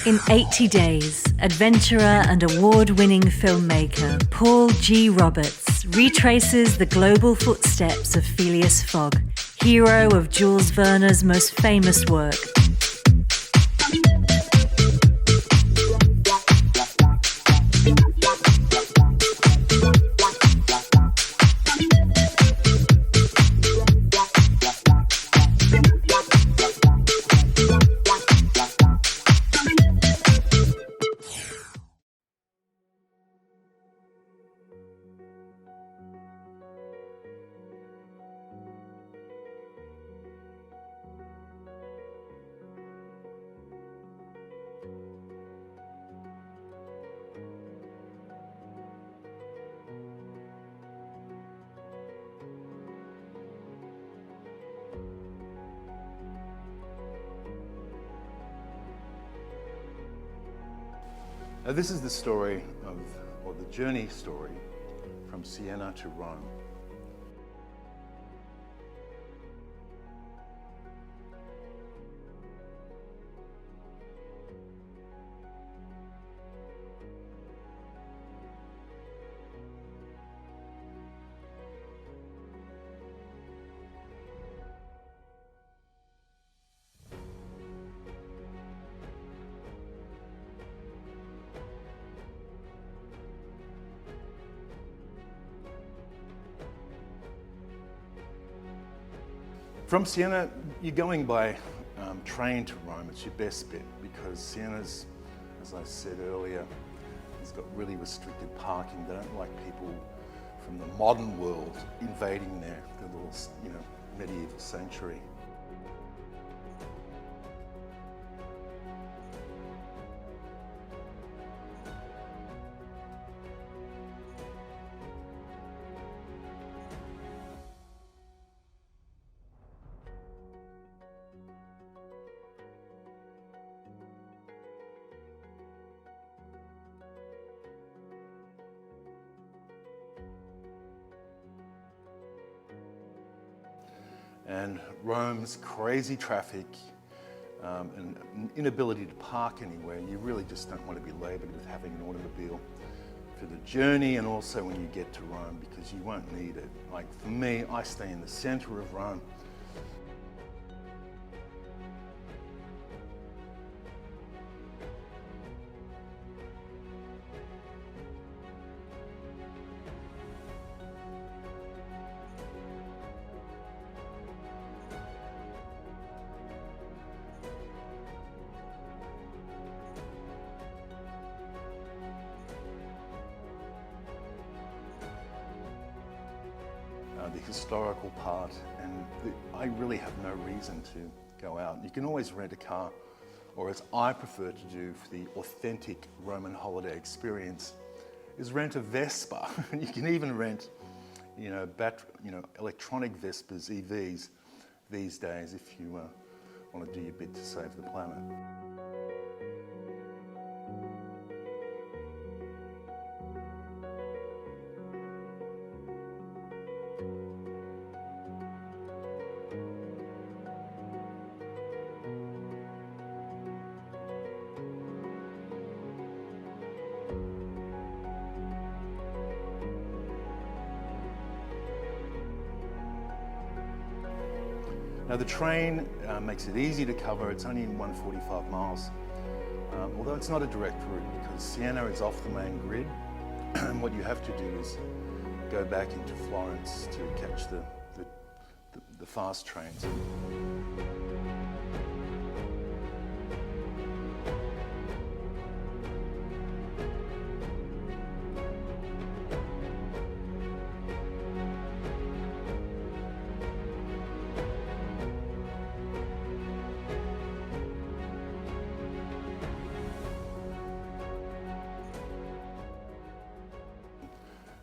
In 80 Days, adventurer and award-winning filmmaker Paul G. Roberts retraces the global footsteps of Phileas Fogg, hero of Jules Verne's most famous work. Now, this is the story of, or the journey story, from Siena to Rome. From Siena, you're going by train to Rome. It's your best bet because Siena's, as I said earlier, has got really restricted parking. They don't like people from the modern world invading their little, medieval sanctuary. And Rome's crazy traffic and inability to park anywhere, you really just don't want to be laboured with having an automobile for the journey and also when you get to Rome because you won't need it. Like for me, I stay in the centre of Rome. The historical part, and I really have no reason to go out. You can always rent a car, or as I prefer to do for the authentic Roman holiday experience, is rent a Vespa. You can even rent, electronic Vespas, EVs, these days if you want to do your bit to save the planet. Now the train makes it easy to cover. It's only 145 miles, although it's not a direct route because Siena is off the main grid. And what you have to do is go back into Florence to catch the fast trains.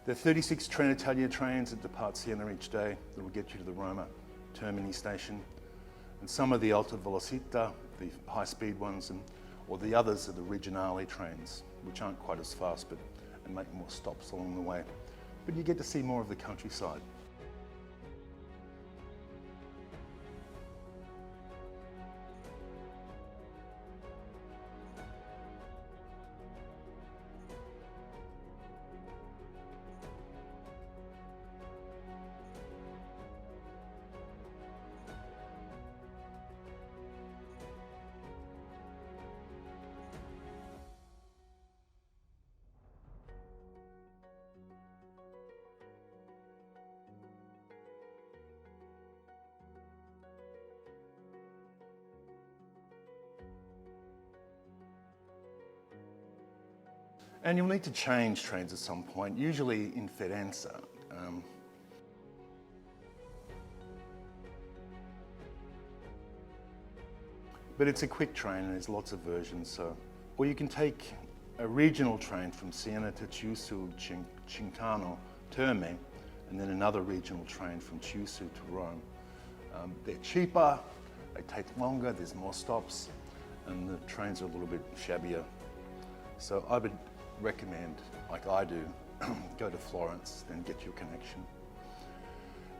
There are 36 Trenitalia trains that depart Siena each day that will get you to the Roma Termini station. And some of the Alta Velocità, the high-speed ones, or the others are the Regionale trains, which aren't quite as fast and make more stops along the way. But you get to see more of the countryside. And you'll need to change trains at some point, usually in Firenze. But it's a quick train and there's lots of versions. So, or you can take a regional train from Siena to Chiusi-Chianciano Terme, and then another regional train from Chiusi to Rome. They're cheaper, they take longer, there's more stops, and the trains are a little bit shabbier. So I would recommend, like I do, go to Florence, then get your connection.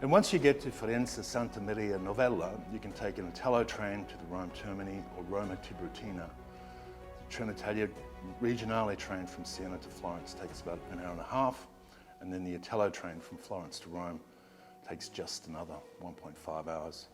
And once you get to Firenze Santa Maria Novella, you can take an Italo train to the Roma Termini or Roma Termini. The Trenitalia Regionale train from Siena to Florence takes about an hour and a half, and then the Italo train from Florence to Rome takes just another 1.5 hours.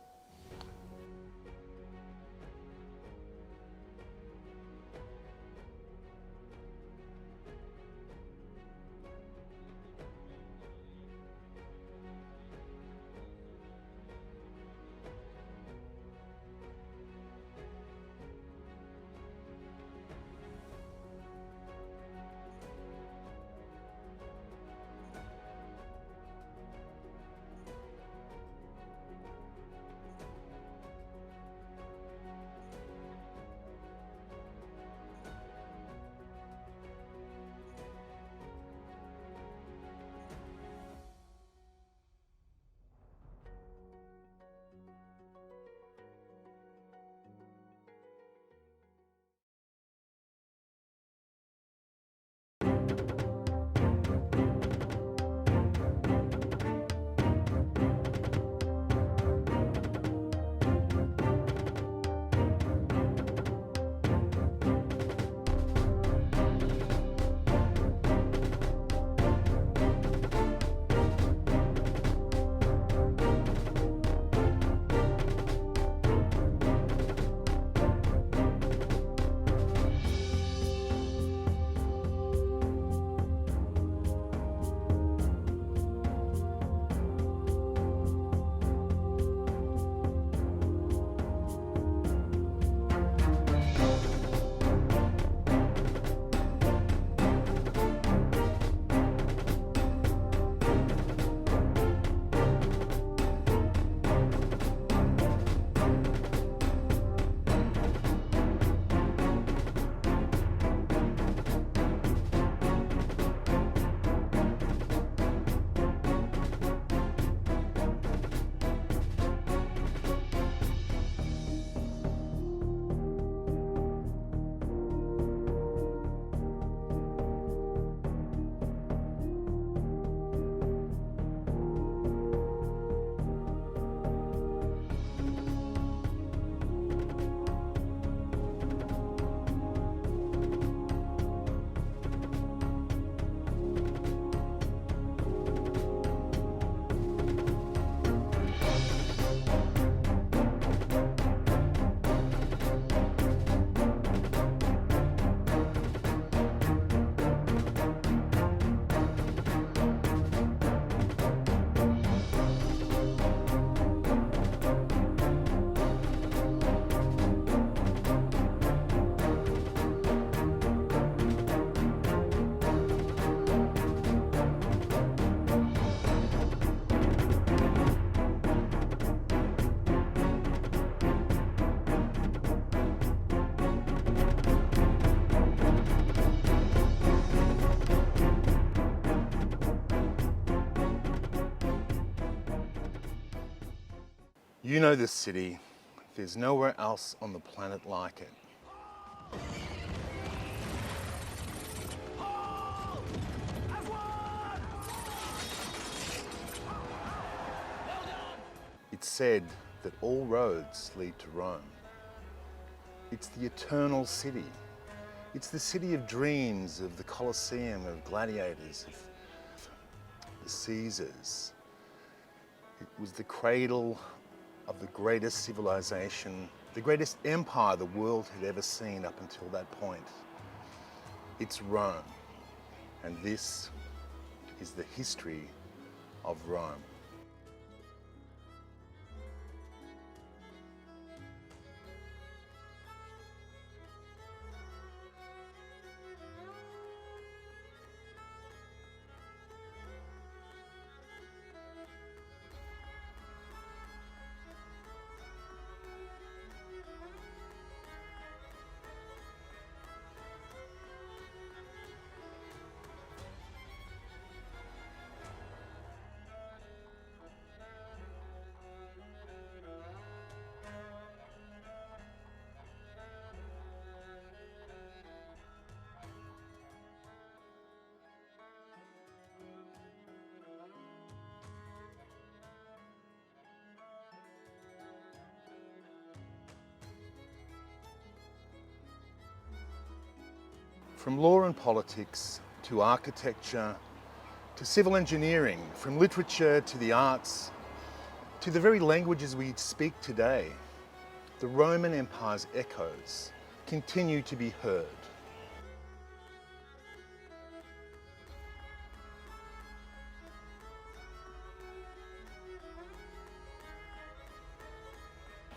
You know this city. There's nowhere else on the planet like it. It's said that all roads lead to Rome. It's the eternal city. It's the city of dreams, of the Colosseum, of gladiators, of the Caesars. It was the cradle of the greatest civilization, the greatest empire the world had ever seen up until that point. It's Rome, and this is the history of Rome. From law and politics to architecture to civil engineering, from literature to the arts to the very languages we speak today, the Roman Empire's echoes continue to be heard.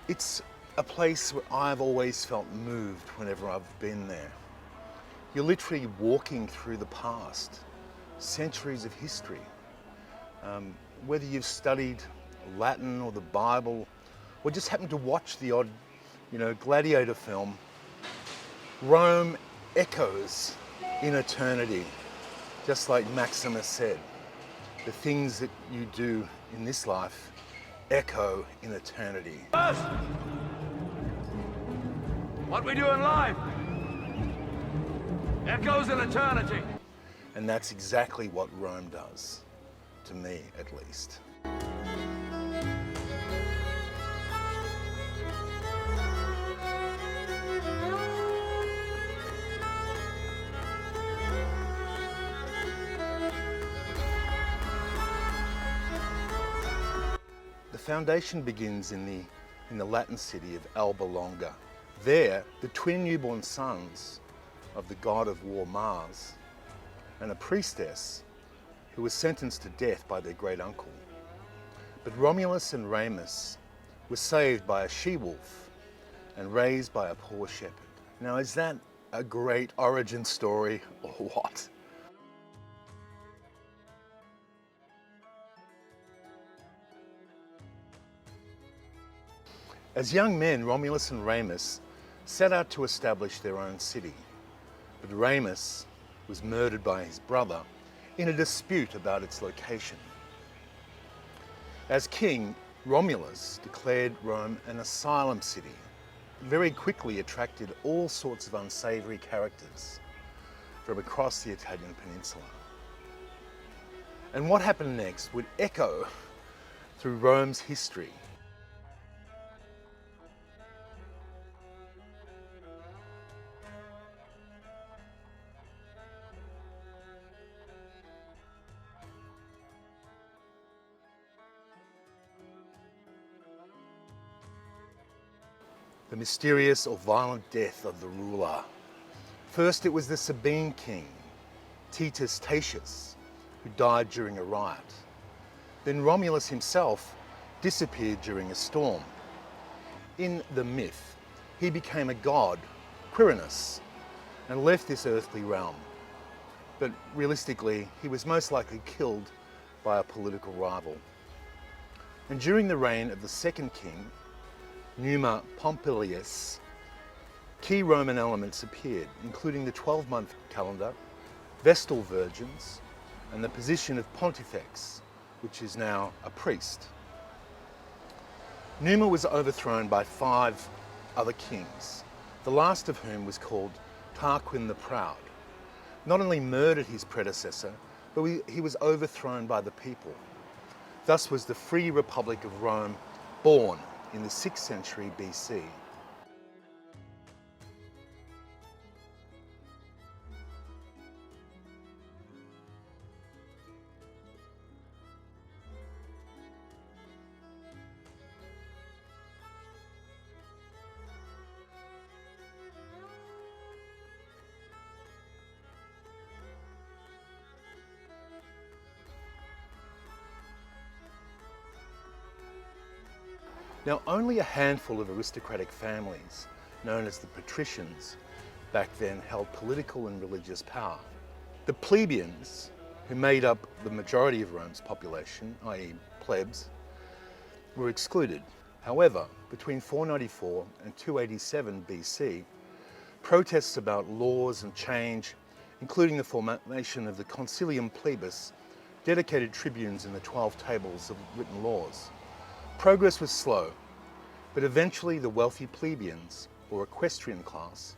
It's a place where I've always felt moved whenever I've been there. You're literally walking through the past, centuries of history. Whether you've studied Latin or the Bible, or just happened to watch the odd, gladiator film, Rome echoes in eternity, just like Maximus said. The things that you do in this life echo in eternity. First, what we do in life echoes in eternity. And that's exactly what Rome does, to me at least. The foundation begins in the Latin city of Alba Longa. There, the twin newborn sons of the god of war Mars and a priestess who was sentenced to death by their great uncle. But Romulus and Remus were saved by a she-wolf and raised by a poor shepherd. Now, is that a great origin story or what? As young men, Romulus and Remus set out to establish their own city. But Remus was murdered by his brother in a dispute about its location. As king, Romulus declared Rome an asylum city, very quickly attracted all sorts of unsavory characters from across the Italian peninsula. And what happened next would echo through Rome's history. The mysterious or violent death of the ruler. First, it was the Sabine king, Titus Tatius, who died during a riot. Then Romulus himself disappeared during a storm. In the myth, he became a god, Quirinus, and left this earthly realm. But realistically, he was most likely killed by a political rival. And during the reign of the second king, Numa Pompilius, key Roman elements appeared, including the 12-month calendar, Vestal virgins, and the position of pontifex, which is now a priest. Numa was overthrown by 5 other kings, the last of whom was called Tarquin the Proud. Not only murdered his predecessor, but he was overthrown by the people. Thus was the Free Republic of Rome born in the 6th century BC. Now, only a handful of aristocratic families, known as the patricians, back then held political and religious power. The plebeians, who made up the majority of Rome's population, i.e. plebs, were excluded. However, between 494 and 287 BC, protests about laws and change, including the formation of the Concilium Plebis, dedicated tribunes in the 12 tables of written laws. Progress was slow, but eventually the wealthy plebeians, or equestrian class,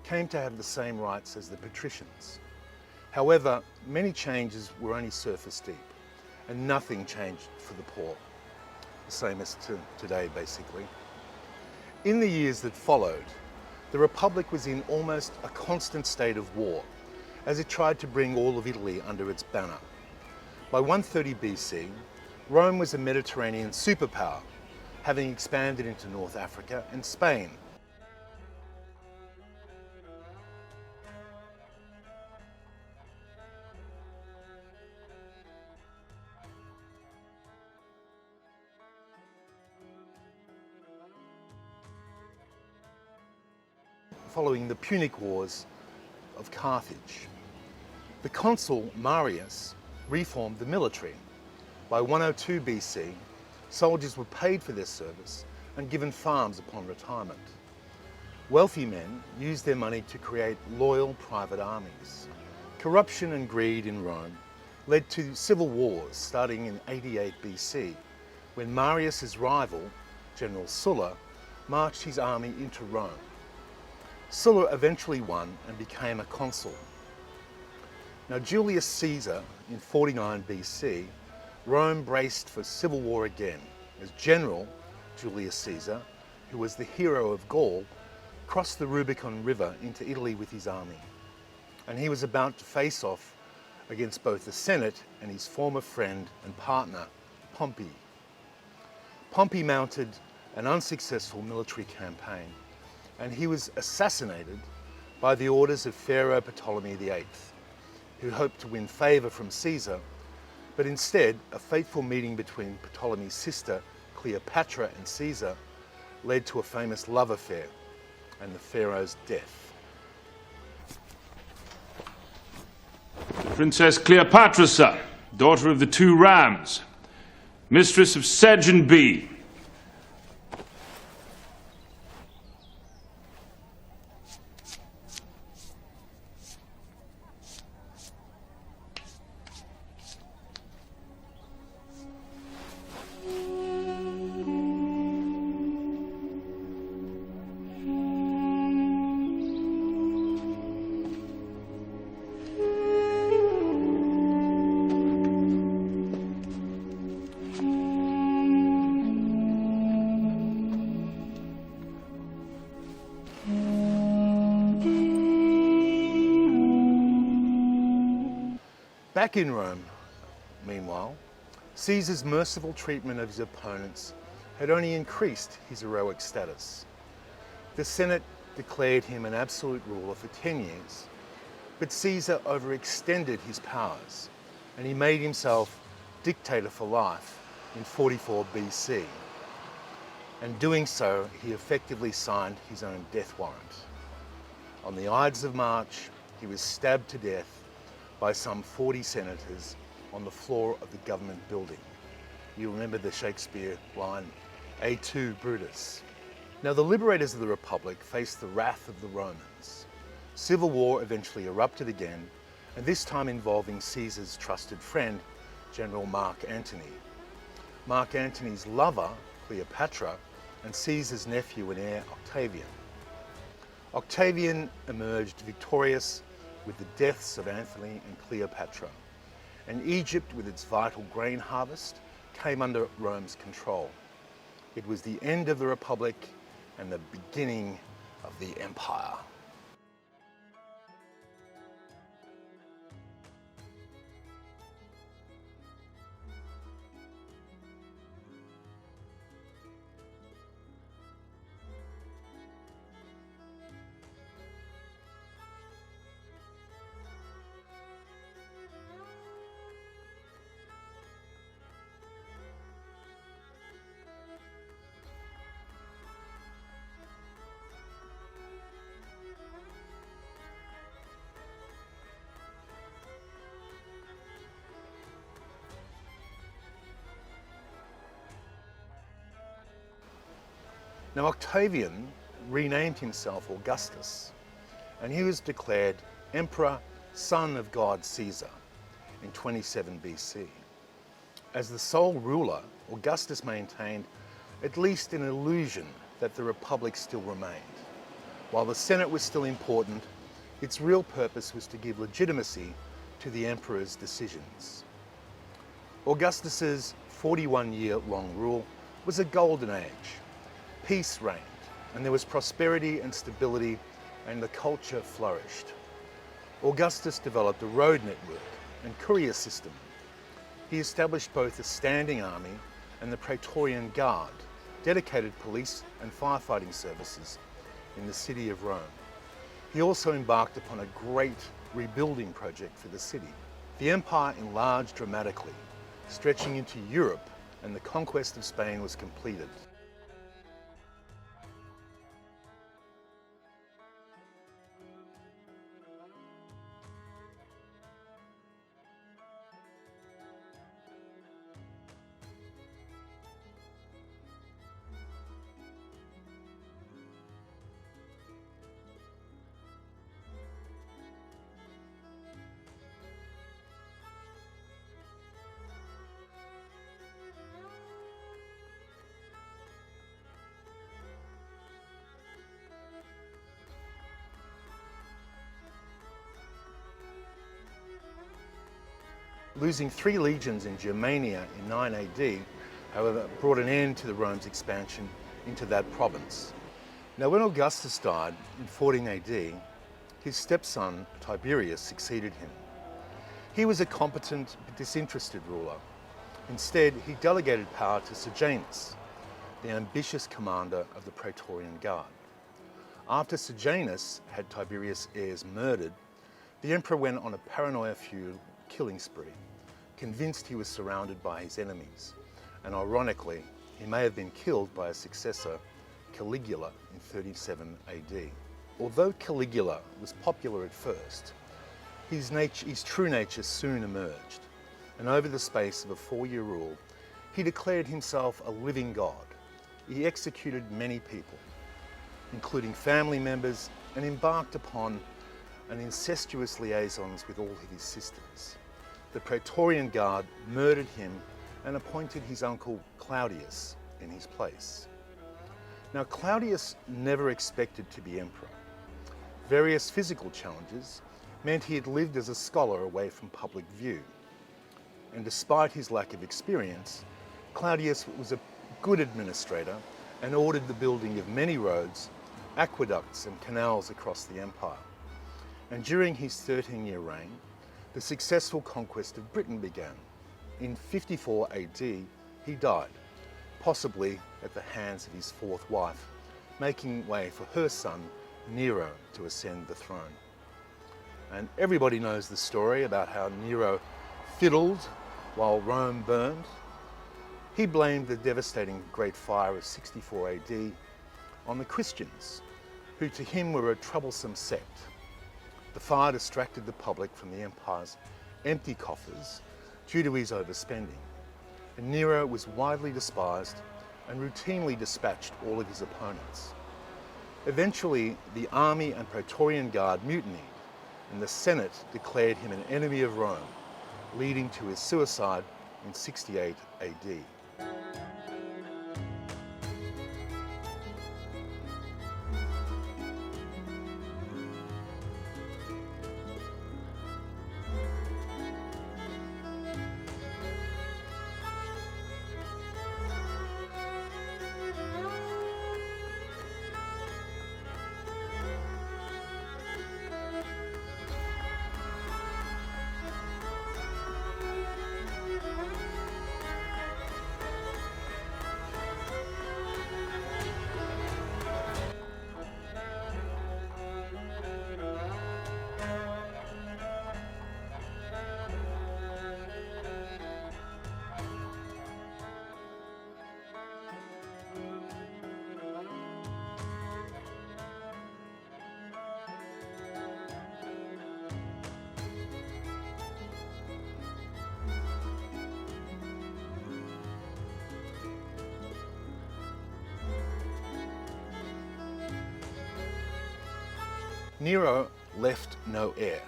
came to have the same rights as the patricians. However, many changes were only surface deep, and nothing changed for the poor, the same as today basically. In the years that followed, the Republic was in almost a constant state of war, as it tried to bring all of Italy under its banner. By 130 BC, Rome was a Mediterranean superpower, having expanded into North Africa and Spain. Following the Punic Wars of Carthage. The consul Marius reformed the military. By 102 BC, soldiers were paid for their service and given farms upon retirement. Wealthy men used their money to create loyal private armies. Corruption and greed in Rome led to civil wars starting in 88 BC, when Marius's rival, General Sulla, marched his army into Rome. Sulla eventually won and became a consul. Now, Julius Caesar, in 49 BC, Rome braced for civil war again, as General Julius Caesar, who was the hero of Gaul, crossed the Rubicon River into Italy with his army. And he was about to face off against both the Senate and his former friend and partner, Pompey. Pompey mounted an unsuccessful military campaign, and he was assassinated by the orders of Pharaoh Ptolemy VIII, who hoped to win favour from Caesar, but instead a fateful meeting between Ptolemy's sister Cleopatra and Caesar led to a famous love affair and the Pharaoh's death. Princess Cleopatrassa, daughter of the two Rams, mistress of Sedge and Bee. Back in Rome, meanwhile, Caesar's merciful treatment of his opponents had only increased his heroic status. The Senate declared him an absolute ruler for 10 years, but Caesar overextended his powers and he made himself dictator for life in 44 BC. And doing so, he effectively signed his own death warrant. On the Ides of March, he was stabbed to death by some 40 senators on the floor of the government building. You remember the Shakespeare line, "Et tu, Brutus." Now, the liberators of the Republic faced the wrath of the Romans. Civil war eventually erupted again, and this time involving Caesar's trusted friend, General Mark Antony. Mark Antony's lover, Cleopatra, and Caesar's nephew and heir, Octavian. Octavian emerged victorious with the deaths of Antony and Cleopatra, and Egypt, with its vital grain harvest, came under Rome's control. It was the end of the Republic and the beginning of the Empire. Now, Octavian renamed himself Augustus, and he was declared Emperor, son of God Caesar, in 27 BC. As the sole ruler, Augustus maintained at least an illusion that the Republic still remained. While the Senate was still important, its real purpose was to give legitimacy to the emperor's decisions. Augustus's 41-year-long rule was a golden age. Peace reigned, and there was prosperity and stability, and the culture flourished. Augustus developed a road network and courier system. He established both the standing army and the Praetorian Guard, dedicated police and firefighting services in the city of Rome. He also embarked upon a great rebuilding project for the city. The empire enlarged dramatically, stretching into Europe, and the conquest of Spain was completed. Losing 3 legions in Germania in 9 AD, however, brought an end to the Rome's expansion into that province. Now, when Augustus died in 14 AD, his stepson Tiberius succeeded him. He was a competent but disinterested ruler. Instead, he delegated power to Sejanus, the ambitious commander of the Praetorian Guard. After Sejanus had Tiberius' heirs murdered, the emperor went on a paranoia-fueled killing spree, convinced he was surrounded by his enemies, and ironically, he may have been killed by a successor, Caligula, in 37 AD. Although Caligula was popular at first, his true nature soon emerged, and over the space of a 4-year rule, he declared himself a living god. He executed many people, including family members, and embarked upon an incestuous liaisons with all of his sisters. The Praetorian Guard murdered him and appointed his uncle Claudius in his place. Now, Claudius never expected to be emperor. Various physical challenges meant he had lived as a scholar away from public view. And despite his lack of experience, Claudius was a good administrator and ordered the building of many roads, aqueducts and canals across the empire. And during his 13-year reign, the successful conquest of Britain began. In 54 AD, he died, possibly at the hands of his 4th wife, making way for her son, Nero, to ascend the throne. And everybody knows the story about how Nero fiddled while Rome burned. He blamed the devastating Great Fire of 64 AD on the Christians, who to him were a troublesome sect. The fire distracted the public from the empire's empty coffers due to his overspending, and Nero was widely despised and routinely dispatched all of his opponents. Eventually, the army and Praetorian Guard mutinied, and the Senate declared him an enemy of Rome, leading to his suicide in 68 AD. Nero left no heir.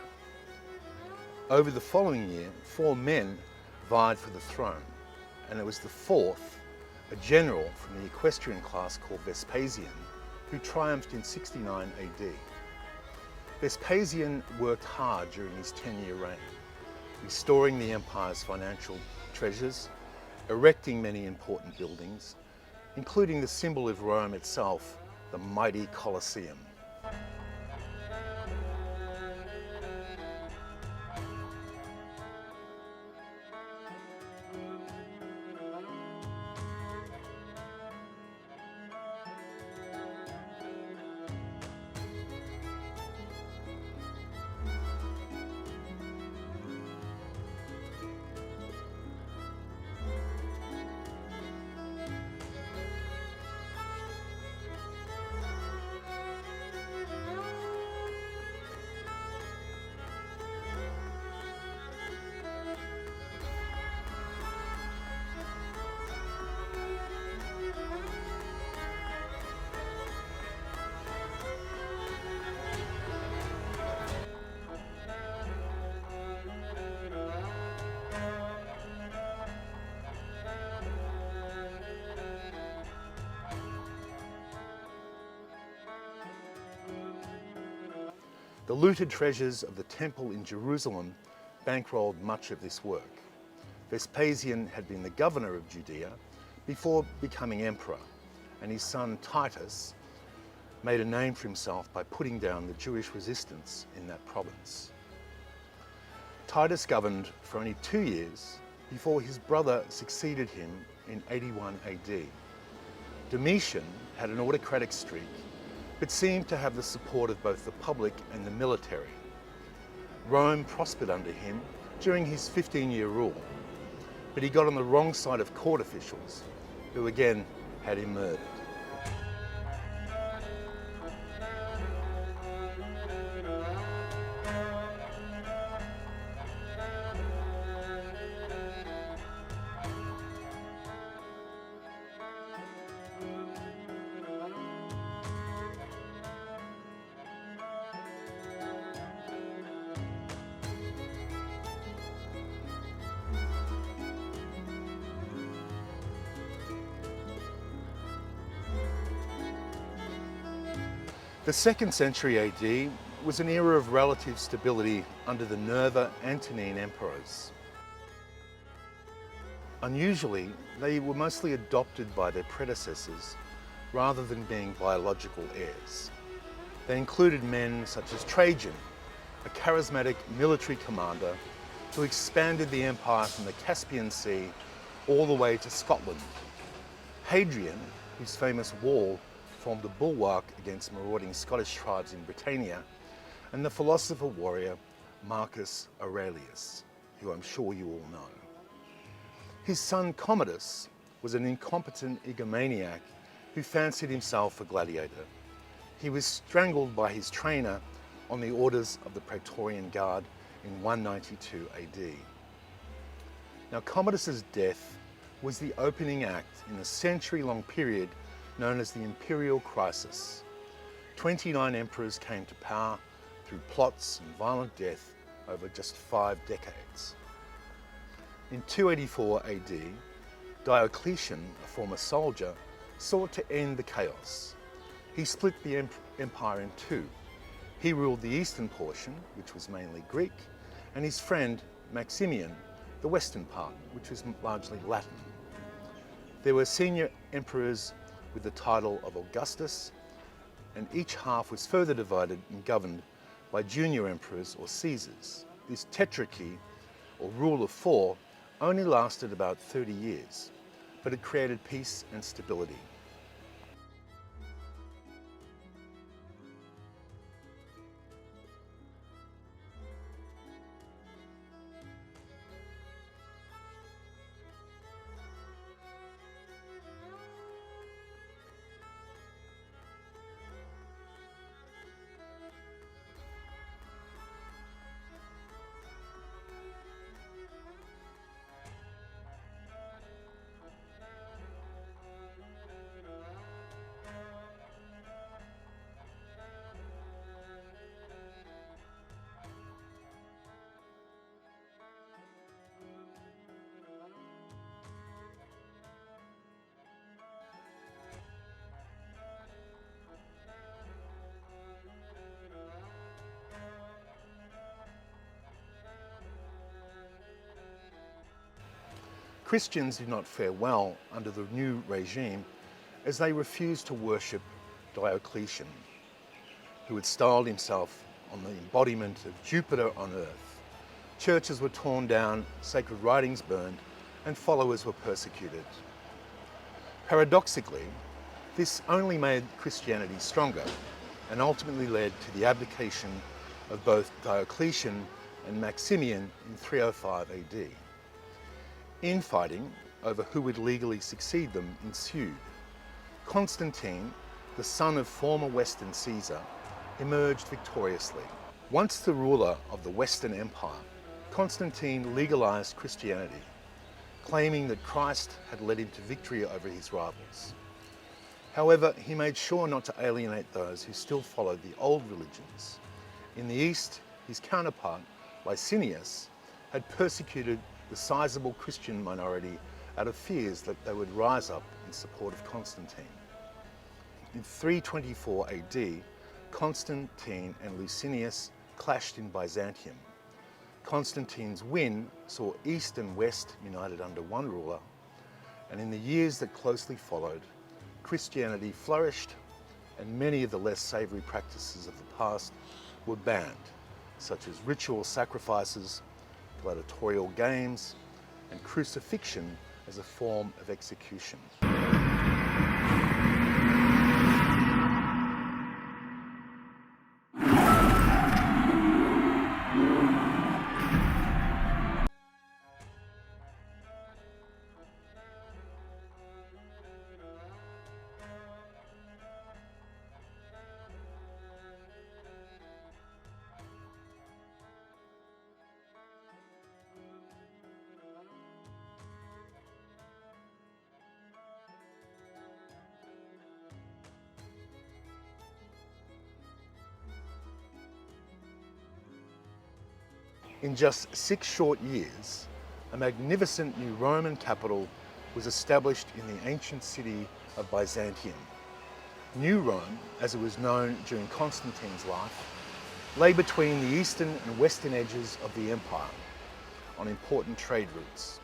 Over the following year, 4 men vied for the throne, and it was the 4th, a general from the equestrian class called Vespasian, who triumphed in 69 AD. Vespasian worked hard during his 10-year reign, restoring the empire's financial treasures, erecting many important buildings, including the symbol of Rome itself, the mighty Colosseum. The looted treasures of the temple in Jerusalem bankrolled much of this work. Vespasian had been the governor of Judea before becoming emperor, and his son Titus made a name for himself by putting down the Jewish resistance in that province. Titus governed for only 2 years before his brother succeeded him in 81 AD. Domitian had an autocratic streak, but seemed to have the support of both the public and the military. Rome prospered under him during his 15-year rule, but he got on the wrong side of court officials, who again had him murdered. The 2nd century AD was an era of relative stability under the Nerva Antonine emperors. Unusually, they were mostly adopted by their predecessors rather than being biological heirs. They included men such as Trajan, a charismatic military commander who expanded the empire from the Caspian Sea all the way to Scotland. Hadrian, whose famous wall formed a bulwark against marauding Scottish tribes in Britannia, and the philosopher warrior Marcus Aurelius, who I'm sure you all know. His son Commodus was an incompetent egomaniac who fancied himself a gladiator. He was strangled by his trainer on the orders of the Praetorian Guard in 192 AD. Now, Commodus's death was the opening act in a century-long period known as the Imperial Crisis. 29 emperors came to power through plots and violent death over just 5 decades. In 284 AD, Diocletian, a former soldier, sought to end the chaos. He split the empire in two. He ruled the eastern portion, which was mainly Greek, and his friend Maximian, the western part, which was largely Latin. There were senior emperors with the title of Augustus, and each half was further divided and governed by junior emperors or Caesars. This tetrarchy, or rule of 4, only lasted about 30 years, but it created peace and stability. Christians did not fare well under the new regime as they refused to worship Diocletian, who had styled himself on the embodiment of Jupiter on earth, churches were torn down, sacred writings burned, and followers were persecuted. Paradoxically, this only made Christianity stronger and ultimately led to the abdication of both Diocletian and Maximian in 305 AD. Infighting over who would legally succeed them ensued. Constantine, the son of former Western Caesar, emerged victoriously. Once the ruler of the Western Empire, Constantine legalized Christianity, claiming that Christ had led him to victory over his rivals. However, he made sure not to alienate those who still followed the old religions. In the East, his counterpart, Licinius, had persecuted the sizable Christian minority out of fears that they would rise up in support of Constantine. In 324 AD, Constantine and Licinius clashed in Byzantium. Constantine's win saw East and West united under one ruler, and in the years that closely followed, Christianity flourished and many of the less savoury practices of the past were banned, such as ritual sacrifices, gladiatorial games, and crucifixion as a form of execution. In just 6 short years, a magnificent new Roman capital was established in the ancient city of Byzantium. New Rome, as it was known during Constantine's life, lay between the eastern and western edges of the empire on important trade routes.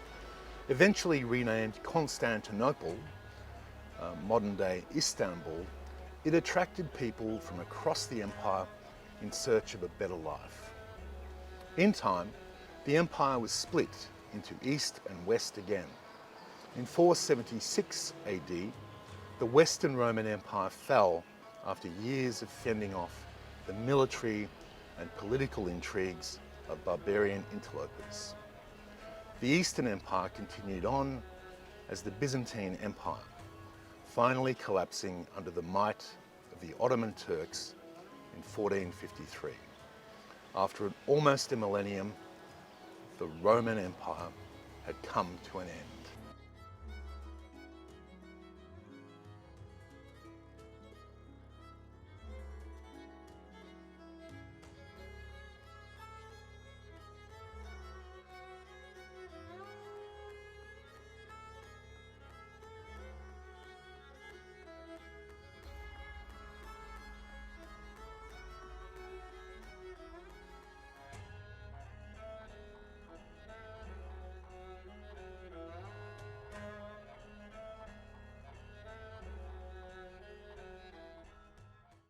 Eventually renamed Constantinople, modern-day Istanbul, it attracted people from across the empire in search of a better life. In time, the empire was split into east and west again. In 476 AD, the Western Roman Empire fell after years of fending off the military and political intrigues of barbarian interlopers. The Eastern Empire continued on as the Byzantine Empire, finally collapsing under the might of the Ottoman Turks in 1453. After almost a millennium, the Roman Empire had come to an end.